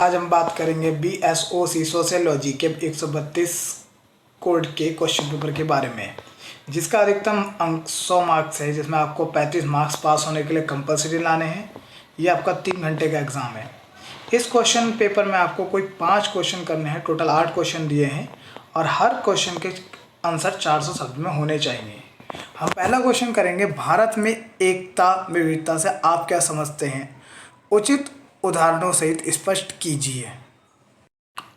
आज हम बात करेंगे BSOC सोशियोलॉजी के 132 कोड के क्वेश्चन पेपर के बारे में, जिसका अधिकतम अंक 100 मार्क्स है, जिसमें आपको 35 मार्क्स पास होने के लिए कंपलसरी लाने हैं। ये आपका 3 घंटे का एग्ज़ाम है। इस क्वेश्चन पेपर में आपको कोई 5 क्वेश्चन करने हैं। टोटल 8 क्वेश्चन दिए हैं और हर क्वेश्चन के आंसर 400 शब्द में होने चाहिए। हम पहला क्वेश्चन करेंगे, भारत में एकता विविधता से आप क्या समझते हैं? उचित उदाहरणों सहित स्पष्ट कीजिए।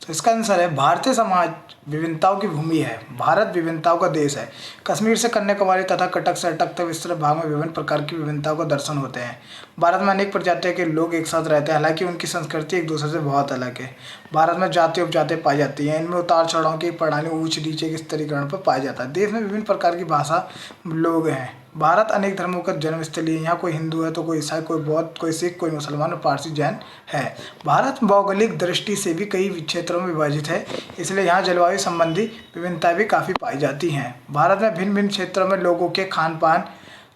तो इसका आंसर है, भारतीय समाज विभिन्नताओं की भूमि है। भारत विभिन्नताओं का देश है। कश्मीर से कन्याकुमारी तथा कटक से अटक तक विस्तृत भाग में विभिन्न प्रकार की विभिन्नताओं का दर्शन होते हैं। भारत में अनेक प्रजातियों के लोग एक साथ रहते हैं, हालांकि उनकी संस्कृति एक दूसरे से बहुत अलग है। भारत में जाति उपजाति पाई जाती हैं। इनमें उतार चढ़ाव की प्रणाली ऊंच नीचे के स्तरीकरण पर पाया जाता है। देश में विभिन्न प्रकार की भाषा लोग हैं। भारत अनेक धर्मों का जन्मस्थली है। यहाँ कोई हिंदू है तो कोई ईसाई, कोई बौद्ध, कोई सिख, कोई मुसलमान और पारसी जैन है। भारत भौगोलिक दृष्टि से भी कई क्षेत्रों में विभाजित है, इसलिए यहाँ जलवायु संबंधी विभिन्नताएं भी काफ़ी पाई जाती हैं। भारत में भिन्न भिन्न क्षेत्रों में लोगों के खान पान,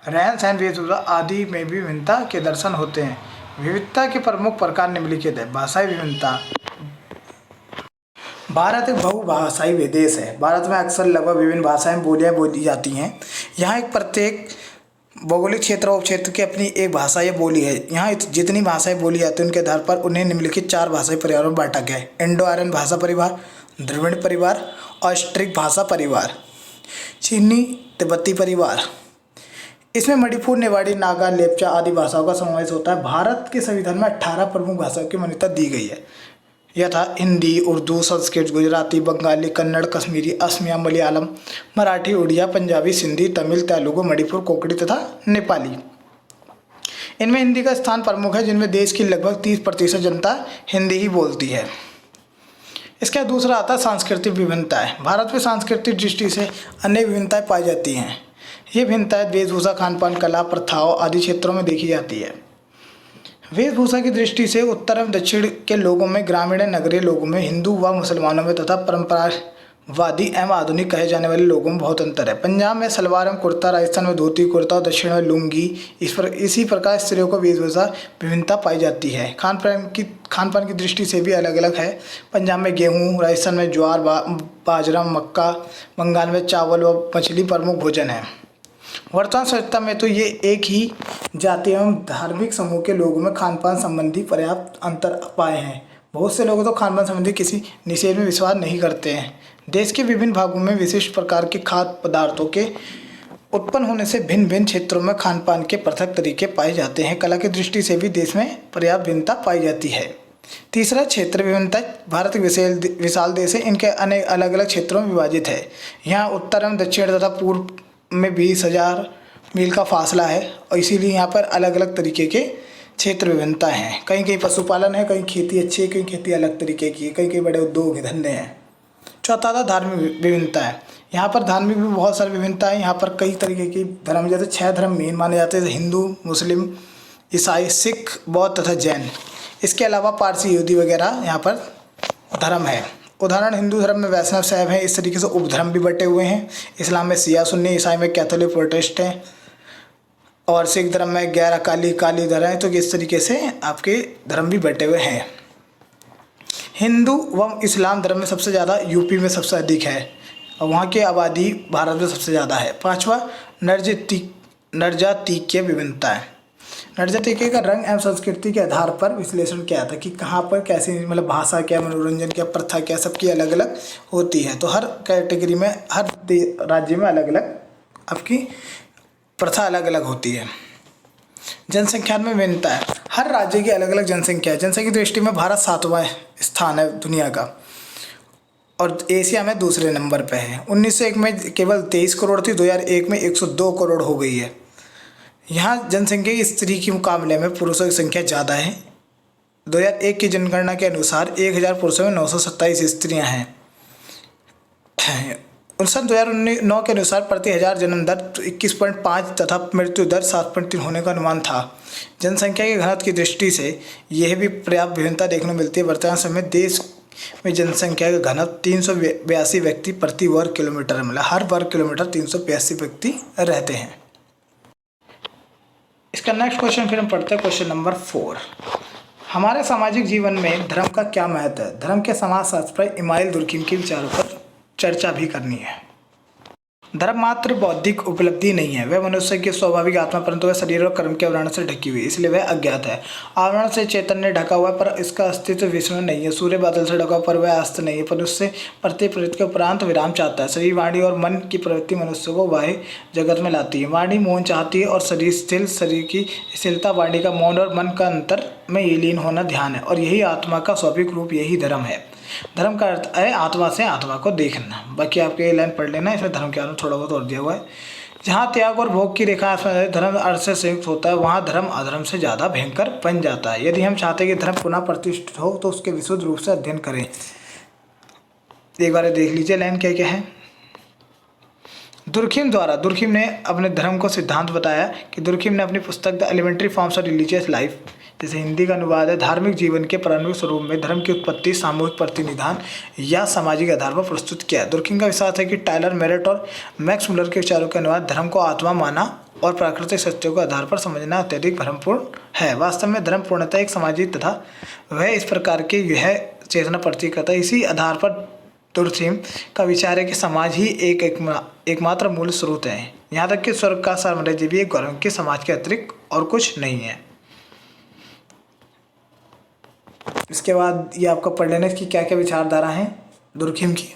रहन सहन, वेशभूषा आदि में भी विभिन्नता के दर्शन होते हैं। विविधता के प्रमुख प्रकार निम्नलिखित है। भाषाई विभिन्नता। भारत एक बहुभाषाई देश है। भारत में अक्सर लगभग विभिन्न भाषाएं बोलियाँ बोली जाती हैं। यहाँ एक प्रत्येक भौगोलिक क्षेत्र और उपक्षेत्र की अपनी एक भाषा या बोली है। यहाँ जितनी भाषाएं बोली जाती हैं उनके आधार पर उन्हें निम्नलिखित 4 भाषाई परिवारों में बांटा गया है। इंडो आर्यन भाषा परिवार, द्रविड़ परिवार, ऑस्ट्रिक भाषा परिवार, चीनी तिब्बती परिवार। इसमें मणिपुर, नेवाड़ी, नागा, लेप्चा आदि भाषाओं का समावेश होता है। भारत के संविधान में 18 प्रमुख भाषाओं की मान्यता दी गई है। यह था हिंदी, उर्दू, संस्कृत, गुजराती, बंगाली, कन्नड़, कश्मीरी, असमिया, मलयालम, मराठी, उड़िया, पंजाबी, सिंधी, तमिल, तेलुगु, मणिपुर, कोंकणी तथा नेपाली। इनमें हिंदी का स्थान प्रमुख है, जिनमें देश की लगभग 30% जनता हिंदी ही बोलती है। इसका दूसरा आता है सांस्कृतिक विभिन्नताएं। भारत में सांस्कृतिक दृष्टि से अनेक विभिन्नताएं पाई जाती हैं। ये भिन्नताएं वेशभूषा, खान पान, कला, प्रथाओं आदि क्षेत्रों में देखी जाती है। वेशभूषा की दृष्टि से उत्तर एवं दक्षिण के लोगों में, ग्रामीण नगरीय लोगों में, हिंदू व मुसलमानों में तथा परंपरावादी एवं आधुनिक कहे जाने वाले लोगों में बहुत अंतर है। पंजाब में सलवार एवं कुर्ता, राजस्थान में धोती कुर्ता और दक्षिण में लुंगी। इसी प्रकार स्त्रियों को वेशभूषा विभिन्नता पाई जाती है। खान पान की दृष्टि से भी अलग अलग है। पंजाब में गेहूँ, राजस्थान में ज्वार, बाजरा, मक्का, बंगाल में चावल व मछली प्रमुख भोजन है। वर्तमान सभ्यता में तो ये एक ही जाति एवं धार्मिक समूह के लोगों में खान पान संबंधी पर्याप्त अंतर पाए हैं। बहुत से लोग तो खान पान संबंधी किसी निषेध में विश्वास नहीं करते हैं। देश के विभिन्न भागों में विशिष्ट प्रकार के खाद्य पदार्थों के उत्पन्न होने से भिन्न भिन्न क्षेत्रों में खान पान के पृथक तरीके पाए जाते हैं। कला की दृष्टि से भी देश में पर्याप्त भिन्नता पाई जाती है। तीसरा, क्षेत्र विभिन्नता। भारत एक विशाल देश है। इनके अनेक अलग अलग क्षेत्रों में विभाजित है। यहाँ उत्तर एवं दक्षिण तथा पूर्व में 20,000 मील का फासला है और इसीलिए यहाँ पर अलग अलग तरीके के क्षेत्र विभिन्नता हैं। कहीं कहीं पशुपालन है, कहीं खेती अच्छी है, कहीं खेती अलग तरीके की है, कहीं कहीं बड़े उद्योग धंधे हैं। चौथा था धार्मिक विभिन्नता है। यहाँ पर धार्मिक भी बहुत सारी विभिन्नता है। यहाँ पर कई तरीके की धर्म, जैसे 6 धर्म मेन माने जाते हैं: हिंदू, मुस्लिम, ईसाई, सिख, बौद्ध तथा जैन। इसके अलावा पारसी, यहूदी वगैरह यहाँ पर धर्म है। उदाहरण, हिंदू धर्म में वैष्णव शैव हैं। इस तरीके से उपधर्म भी बटे हुए हैं। इस्लाम में शिया सुन्नी, ईसाई में कैथोलिक प्रोटेस्ट हैं और सिख धर्म में गैर अकाली धर्म है। तो इस तरीके से आपके धर्म भी बटे हुए हैं। हिंदू व इस्लाम धर्म में सबसे ज़्यादा यूपी में सबसे अधिक है और वहाँ की आबादी भारत में सबसे ज़्यादा है। 5वां, नरजातीय विभिन्नता है। नरजातीय का रंग एवं संस्कृति के आधार पर विश्लेषण किया था कि कहाँ पर कैसी, मतलब भाषा क्या, मनोरंजन क्या, प्रथा क्या, सबकी अलग अलग होती है। तो हर कैटेगरी में, हर राज्य में अलग अलग आपकी प्रथा अलग अलग होती है। जनसंख्या में विभिन्नता है। हर राज्य की अलग अलग जनसंख्या है। जनसंख्या की दृष्टि में भारत 7वां स्थान है दुनिया का और एशिया में दूसरे नंबर पर है। 1901 में केवल 23 करोड़ थी, 2001 में 102 करोड़ हो गई है। यहाँ जनसंख्या की स्त्री के मुकाबले में पुरुषों की संख्या ज़्यादा है। 2001 की जनगणना के अनुसार 1000 पुरुषों में 927 स्त्रियाँ हैं। सन 2009 के अनुसार प्रति 1000 जन्म दर 21.5 तथा मृत्यु दर 7.3 होने का अनुमान था। जनसंख्या के घनत्व की दृष्टि से यह भी पर्याप्त विभिन्नता देखने को मिलती है। वर्तमान समय देश में जनसंख्या का घनत्व 382 व्यक्ति प्रति वर्ग किलोमीटर है। मतलब हर वर्ग किलोमीटर 382 व्यक्ति रहते हैं। इसका नेक्स्ट क्वेश्चन फिर हम पढ़ते हैं, क्वेश्चन नंबर 4। हमारे सामाजिक जीवन में धर्म का क्या महत्व है? धर्म के समाजशास्त्र पर इमानुएल दुर्खिम के विचारों पर चर्चा भी करनी है। धर्म मात्र बौद्धिक उपलब्धि नहीं है, वह मनुष्य की स्वाभाविक आत्मा, परंतु वह शरीर और कर्म के आवरण से ढकी हुई, इसलिए वह अज्ञात है। आवरण से चैतन्य ढका हुआ पर इसका अस्तित्व विस्मरण नहीं है। सूर्य बादल से ढका पर वह अस्त नहीं है, पर उससे प्रत्येक प्रवृत्ति के उपरांत विराम चाहता है। शरीर, वाणी और मन की प्रवृत्ति मनुष्य को बाह्य जगत में लाती है। वाणी मौन चाहती है और शरीर स्थिर, शरीर की स्थिरता वाणी का मौन और मन का अंतर में ये लीन होना ध्यान है, और यही आत्मा का स्वाभाविक रूप, यही धर्म है। धर्म का अर्थ है आत्मा से आत्मा को देखना। बाकी आपके ये लाइन पढ़ लेना, इसमें धर्म के बारे में थोड़ा बहुत और दिया हुआ है। जहाँ त्याग और भोग की रेखा धर्म अर्थ से संयुक्त होता है, वहाँ धर्म अधर्म से ज़्यादा भयंकर बन जाता है। यदि हम चाहते हैं कि धर्म पुनः प्रतिष्ठित हो तो उसके विशुद्ध रूप से अध्ययन करें। एक बार देख लीजिए लाइन क्या क्या है। दुर्खिम ने अपने धर्म को सिद्धांत बताया कि दुर्खिम ने अपनी पुस्तक the elementary forms of religious life, जैसे हिंदी का अनुवाद है धार्मिक जीवन के प्रारंभिक स्वरूप में धर्म की उत्पत्ति सामूहिक प्रतिनिधान या सामाजिक आधार पर प्रस्तुत किया है। दुर्खिम का विश्वास है कि टायलर मेरेट और मैक्स मुलर के विचारों के अनुवाद धर्म को आत्मा माना और प्राकृतिक सत्यों के आधार पर समझना अत्यधिक भ्रमपूर्ण है। वास्तव में धर्म पूर्णतः एक सामाजिक तथा वह इस प्रकार के यह चेतना प्रतीक करता है। इसी आधार पर दुर्खिम का विचार है कि समाज ही एकमात्र मूल स्रोत है, यहाँ तक कि स्वर्ग का साम्राज्य भी एक गौरव के समाज के अतिरिक्त और कुछ नहीं है। इसके बाद ये आपको पढ़ लेना कि क्या क्या विचारधारा हैं दुर्खिम की।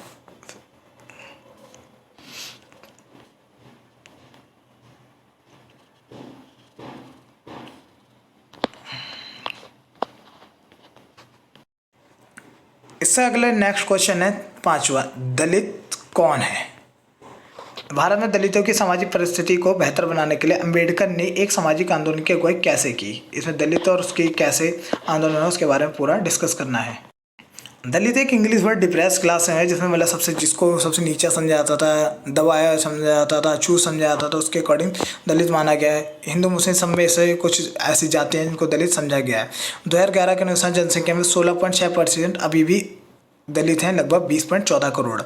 इससे अगले नेक्स्ट क्वेश्चन है 5वां, दलित कौन है? भारत में दलितों की सामाजिक परिस्थिति को बेहतर बनाने के लिए अंबेडकर ने एक सामाजिक आंदोलन की अगुवाई कैसे की? इसमें दलित और उसकी कैसे आंदोलन है उसके बारे में पूरा डिस्कस करना है। दलित एक इंग्लिश वर्ड डिप्रेस क्लास है, जिसमें मतलब जिसको सबसे नीचा समझा जाता था, दबाया समझा जाता था, छूत समझा जाता था, उसके अकॉर्डिंग दलित माना गया है। हिंदू मुस्लिम सब में से कुछ ऐसी जातियाँ हैं जिनको दलित समझा गया है। 2011 के अनुसार जनसंख्या में 16.6% अभी भी दलित हैं, लगभग 20.14 करोड़।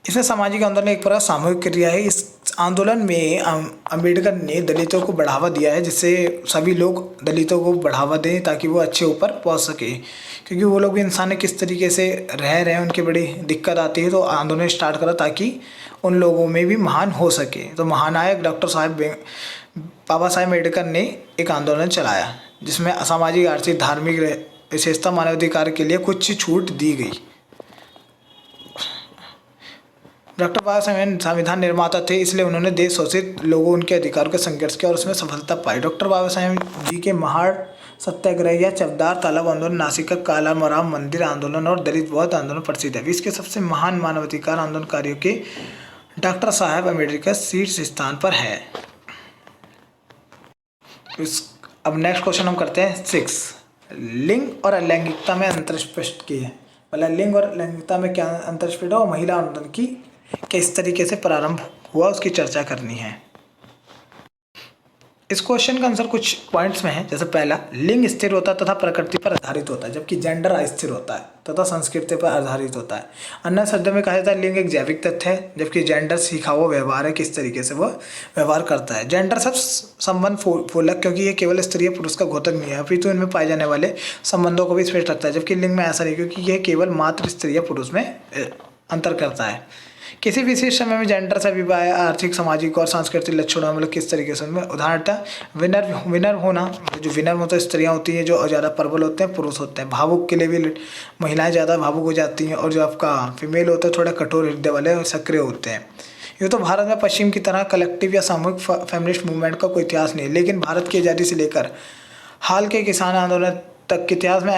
इसमें सामाजिक आंदोलन एक प्रकार सामूहिक क्रिया है। इस आंदोलन में अंबेडकर ने दलितों को बढ़ावा दिया है, जिससे सभी लोग दलितों को बढ़ावा दें ताकि वो अच्छे ऊपर पहुंच सके, क्योंकि वो लोग भी इंसान किस तरीके से रह रहे हैं, उनकी बड़ी दिक्कत आती है। तो आंदोलन स्टार्ट करा ताकि उन लोगों में भी महान हो सके। तो महानायक बाबा साहेब अम्बेडकर ने एक आंदोलन चलाया, जिसमें सामाजिक, आर्थिक, धार्मिक विशेषता, मानवाधिकार के लिए कुछ छूट दी गई। डॉक्टर बाबा साहेब संविधान निर्माता थे, इसलिए उन्होंने देश शोषित लोगों उनके अधिकारों का संघर्ष किया और उसमें सफलता पाई। डॉक्टर बाबा साहेब जी के महाड़ सत्याग्रह या चवदार तालाब आंदोलन, नासिक का काला मराम मंदिर आंदोलन और दलित बौद्ध आंदोलन प्रसिद्ध है। विश्व के सबसे महान मानवाधिकार आंदोलनकारियों के डॉक्टर साहब अम्बेडकर शीर्ष स्थान पर है। अब नेक्स्ट क्वेश्चन हम करते हैं 6, लिंग और अलैंगिकता में अंतर स्पष्ट किए। मतलब लिंग और लैंगिकता में क्या अंतर स्पष्ट है और महिला आंदोलन की किस तरीके से प्रारंभ हुआ उसकी चर्चा करनी है। इस क्वेश्चन का आंसर कुछ पॉइंट्स में है। जैसे पहला, लिंग स्थिर होता है तथा प्रकृति पर आधारित होता है, जबकि जेंडर अस्थिर होता है तथा संस्कृति पर आधारित होता है। अन्य शब्दों में कहा जाता है लिंग एक जैविक तथ्य है, जबकि जेंडर सीखा हुआ व्यवहार है, किस तरीके से वो व्यवहार करता है। जेंडर सब संबंध फूलक, क्योंकि ये केवल स्त्री या पुरुष का घोतक नहीं है, अपितु इनमें पाए जाने वाले संबंधों को भी स्पष्ट रखता है। जबकि लिंग में ऐसा नहीं, क्योंकि यह केवल मात्र स्त्री या पुरुष में अंतर करता है। किसी विशेष समय में जेंडर से विवाह आर्थिक, सामाजिक और सांस्कृतिक लक्षणों मतलब किस तरीके से उनमें उदाहरणतः विनर होना, जो विनर मतलब स्त्रियां होती हैं जो ज़्यादा प्रबल होते हैं, पुरुष होते हैं। भावुक के लिए भी महिलाएं ज़्यादा भावुक हो जाती हैं, और जो आपका फीमेल होता है थोड़ा कठोर हृदय वाले और सक्रिय होते हैं। यूँ तो भारत में पश्चिम की तरह कलेक्टिव या सामूहिक फेमिनिस्ट मूवमेंट का कोई इतिहास नहीं है, लेकिन भारत की आज़ादी से लेकर हाल के किसान आंदोलन तक के इतिहास में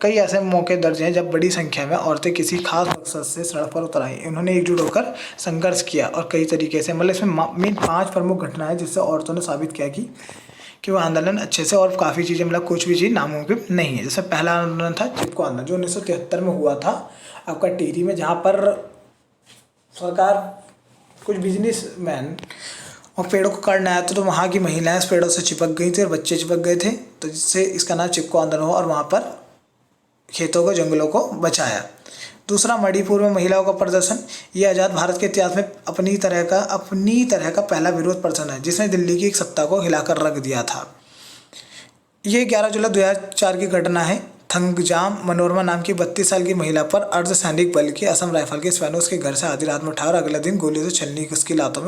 कई ऐसे मौके दर्ज हैं जब बड़ी संख्या में औरतें किसी खास मकसद से सड़क पर उतर आई। उन्होंने एकजुट होकर संघर्ष किया और कई तरीके से, मतलब इसमें मेन 5 प्रमुख घटनाएं जिससे औरतों ने साबित किया कि वो आंदोलन अच्छे से, और काफ़ी चीज़ें मतलब कुछ भी चीज़ नामुमकिन नहीं है। जैसे पहला आंदोलन था चिपको आंदोलन, जो 1973 में हुआ था आपका टिहरी में, जहाँ पर सरकार कुछ बिजनेसमैन और पेड़ों को काटने आया था, तो वहाँ की महिलाएं इस पेड़ों से चिपक गई थी और बच्चे चिपक गए थे, तो जिससे इसका नाम चिपको आंदोलन हुआ और वहाँ पर खेतों को, जंगलों को बचाया। दूसरा, मणिपुर में महिलाओं का प्रदर्शन। ये आज़ाद भारत के इतिहास में अपनी तरह का पहला विरोध प्रदर्शन है, जिसने दिल्ली की एक सत्ता को हिलाकर रख दिया था। ये 11 जुलाई 2004 की घटना है। थंगजाम मनोरमा नाम की 32 साल की महिला पर अर्धसैनिक बल की असम राइफल के स्पैनो उसके घर से आधी रात में उठा और अगले दिन गोलियों से छलनी की उसकी लाशों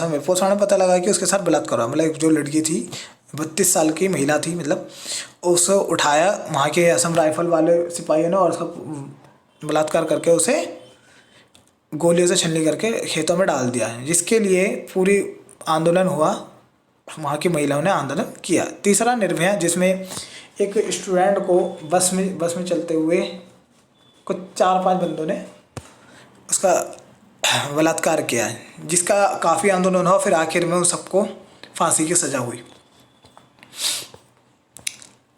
में पुलिस ने पता लगा कि उसके साथ बलात्कार हुआ। मतलब जो लड़की थी 32 साल की महिला थी, मतलब उसे उठाया वहाँ के असम राइफल वाले सिपाहियों ने और उसका बलात्कार करके उसे गोलियों से छलनी करके खेतों में डाल दिया है, जिसके लिए पूरी आंदोलन हुआ। वहाँ की महिलाओं ने आंदोलन किया। तीसरा निर्भया, जिसमें एक स्टूडेंट को बस में चलते हुए कुछ 4-5 बंदों ने उसका बलात्कार किया है, जिसका काफ़ी आंदोलन हुआ। फिर आखिर में उन सबको फांसी की सज़ा हुई।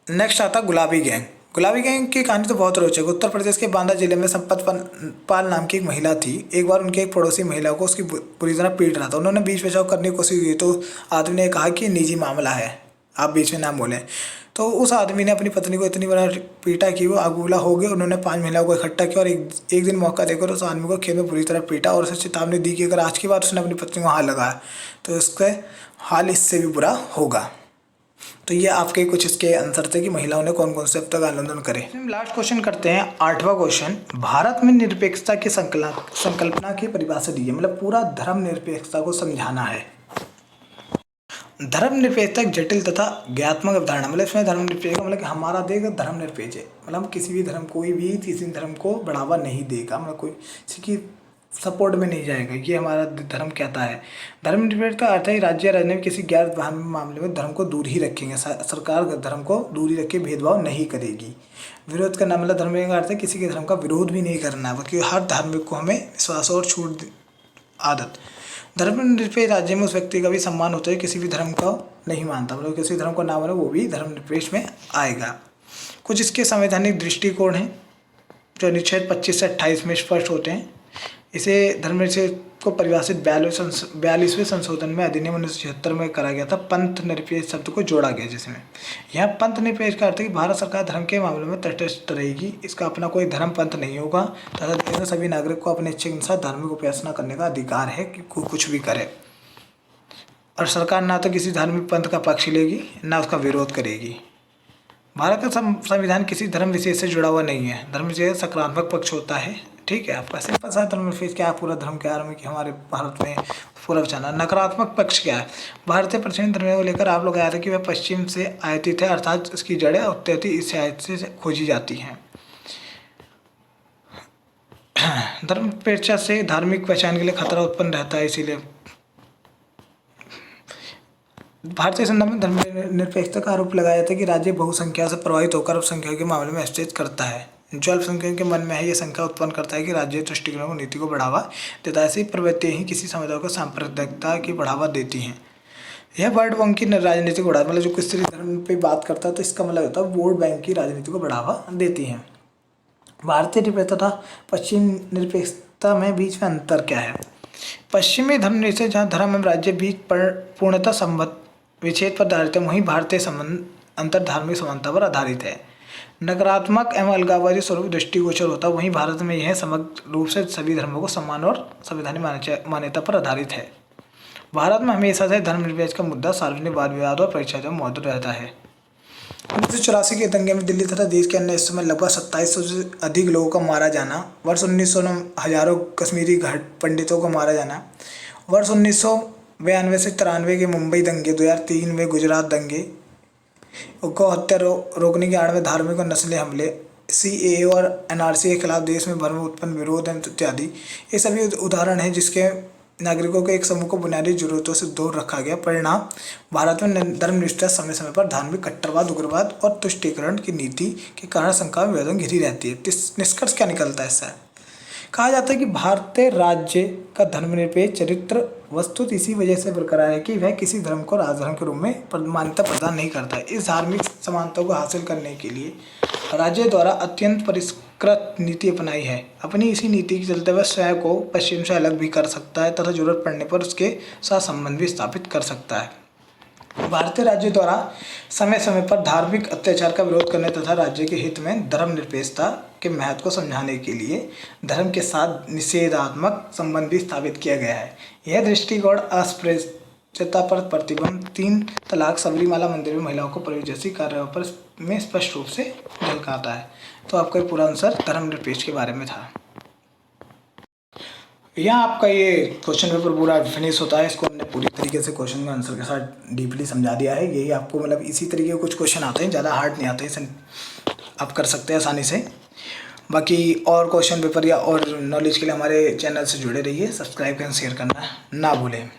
नेक्स्ट आता गुलाबी गैंग। गुलाबी गैंग की कहानी तो बहुत रोचक है। उत्तर प्रदेश के बांदा जिले में संपत पाल नाम की एक महिला थी। एक बार उनके एक पड़ोसी महिला को उसकी पूरी तरह पीट रहा था। उन्होंने बीच बचाव करने की कोशिश की तो आदमी ने कहा कि निजी मामला है, आप बीच में ना बोलें। तो उस आदमी ने अपनी पत्नी को इतनी बड़ा पीटा कि वो आगबूला हो गए। उन्होंने 5 महिलाओं को इकट्ठा किया और एक दिन मौका देकर उस आदमी को खेत में पूरी तरह पीटा और उसे चेतावनी दी कि अगर आज की बार उसने अपनी पत्नी को हाथ लगाया तो उसका हाल इससे भी बुरा होगा। तो ये आपके कुछ इसके आंसर थे कि महिलाओं ने कौन कौन से अब तक आंदोलन करे। हम लास्ट क्वेश्चन करते हैं, 8वां क्वेश्चन। भारत में निरपेक्षता की संकल्पना की परिभाषा दी है। मतलब पूरा धर्मनिरपेक्षता को समझाना है। धर्मनिरपेक्षता एक जटिल तथा ज्ञात्मक अवधारणा। मतलब इसमें धर्मनिरपेक्ष मतलब कि हमारा देश धर्मनिरपेक्ष है। मतलब हम किसी भी धर्म किसी धर्म को बढ़ावा नहीं देगा, मतलब कोई किसी की सपोर्ट में नहीं जाएगा। ये हमारा धर्म कहता है। धर्मनिरपेक्ष का अर्थ है राज्य राज्य में किसी गैर धार्मिक मामले में धर्म को दूर ही रखेंगे। सरकार धर्म को दूर ही रख के भेदभाव नहीं करेगी। विरोध करना मतलब धर्म का अर्थ है किसी के धर्म का विरोध भी नहीं करना, बल्कि हर धार्मिक को हमें विश्वास और छूट आदत। धर्मनिरपेक्ष राज्य में उस व्यक्ति का भी सम्मान होता है किसी भी धर्म को नहीं मानता, मतलब किसी धर्म को ना माने वो भी धर्मनिरपेक्ष में आएगा। कुछ इसके संवैधानिक दृष्टिकोण हैं जो अनुच्छेद 25 से 28 में स्पष्ट होते हैं। इसे धर्मनिरपेक्ष को परिभाषित 42वें संशोधन में अधिनियम 1976 में करा गया था। पंथ निरपेक्ष शब्द को जोड़ा गया, जिसमें यहाँ पंथ निरपेक्ष का अर्थ है कि भारत सरकार धर्म के मामले में तटस्थ रहेगी। इसका अपना कोई धर्म पंथ नहीं होगा तथा सभी नागरिक को अपने इच्छा के अनुसार धार्मिक उपासना करने का अधिकार है कि कुछ भी करे। और सरकार ना तो किसी धार्मिक पंथ का पक्ष लेगी ना उसका विरोध करेगी। भारत का संविधान किसी धर्म विशेष से जुड़ा हुआ नहीं है। धर्म विशेष सकारात्मक पक्ष होता है, ठीक है। आपका सिंपल सा धर्मनिरपेक्ष क्या है, पूरा धर्म के बारे में कि हमारे भारत में पूरा विचारना। नकारात्मक पक्ष क्या है, भारतीय पश्चिमी धर्म को लेकर आप लोग आए थे कि वह पश्चिम से आयातित है, अर्थात उसकी जड़ें उत्पत्ति इस आयत से खोजी जाती हैं। धर्मनिरपेक्ष से धार्मिक पहचान के लिए खतरा उत्पन्न रहता है, इसीलिए भारतीय संविधान में धर्मनिरपेक्षता का आरोप लगाया था कि राज्य बहुसंख्या से प्रभावित होकर अल्पसंख्यकों के मामले में हस्तक्षेप करता है। जो अल्पसंख्यकों के मन में है, ये संख्या उत्पन्न करता है कि राज्य दृष्टिकोणों को नीति को बढ़ावा देता है। ऐसी प्रवृत्तियां ही किसी समुदाय को सांप्रदायिकता की बढ़ावा देती हैं। यह वर्ल्ड बैंक की राजनीति को बढ़ावा, मतलब जो किसी धर्म पे बात करता है तो इसका मतलब होता है वर्ल्ड बैंक की राजनीति को बढ़ावा देती हैं। भारतीय निरपेक्षता तथा पश्चिम निरपेक्षता में बीच में अंतर क्या है। पश्चिमी धर्मनिरपेक्ष जहाँ धर्म एवं राज्य बीच पर पूर्णतः संबद्ध विच्छेद पर आधारित है, वहीं भारतीय संबंध अंतर धार्मिक समानता पर आधारित है। नकारात्मक एवं अलगाववादी स्वरूप दृष्टिगोचर होता है, वहीं भारत में यह समग्र रूप से सभी धर्मों को सम्मान और संवैधानिक मान्यता पर आधारित है। भारत में हमेशा से धर्मनिरपेक्ष का मुद्दा सार्वजनिक वाद विवाद और परीक्षा में मौजूद रहता है। 1984 के दंगे में दिल्ली तथा देश के अन्य हिस्सों में लगभग 2700 से अधिक लोगों का मारा जाना। वर्ष 1900 में हजारों कश्मीरी पंडितों को मारा जाना। वर्ष 1992 से 93 के मुंबई दंगे, 2003 में गुजरात दंगे, गौ हत्या रोकने की आड़ में धार्मिक और नस्ली हमले, CAA और NRC के खिलाफ देश में भर में उत्पन्न विरोध इत्यादि, ये सभी उदाहरण हैं जिसके नागरिकों के एक समूह को बुनियादी जरूरतों से दूर रखा गया। परिणाम, भारत में धर्मनिष्ठा समय समय पर धार्मिक कट्टरवाद, उग्रवाद और तुष्टीकरण की नीति के कारण शंका विवादों घिरी रहती है। निष्कर्ष क्या निकलता है इससे? कहा जाता है कि भारतीय राज्य का धर्मनिरपेक्ष चरित्र वस्तुतः इसी वजह से बरकरार है कि वह किसी धर्म को राजधर्म के रूप में मान्यता प्रदान नहीं करता है। इस धार्मिक समानता को हासिल करने के लिए राज्य द्वारा अत्यंत परिष्कृत नीति अपनाई है। अपनी इसी नीति के चलते वह स्वयं को पश्चिम से अलग भी कर सकता है तथा जरूरत पड़ने पर उसके साथ संबंध भी स्थापित कर सकता है। भारतीय राज्य द्वारा समय समय पर धार्मिक अत्याचार का विरोध करने तथा राज्य के हित में धर्मनिरपेक्षता के महत्व को समझाने के लिए धर्म के साथ निषेधात्मक संबंध भी स्थापित किया गया है। यह दृष्टिकोण चित्तापर्थ प्रतिबंध, 3 तलाक, सबरीमाला मंदिर में महिलाओं को प्रवेश जैसी कार्यों पर में स्पष्ट रूप से झलकाता है। तो आपका पूरा आंसर धर्मनिरपेक्ष के बारे में था। यहाँ आपका ये क्वेश्चन पेपर पूरा फिनिश होता है। इसको हमने पूरी तरीके से क्वेश्चन का आंसर के साथ डीपली समझा दिया है। यही आपको मतलब इसी तरीके के कुछ क्वेश्चन आते हैं, ज़्यादा हार्ड नहीं आते, इसे आप कर सकते हैं आसानी से। बाकी और क्वेश्चन पेपर या और नॉलेज के लिए हमारे चैनल से जुड़े रहिए, सब्सक्राइब एंड शेयर करना ना भूलें।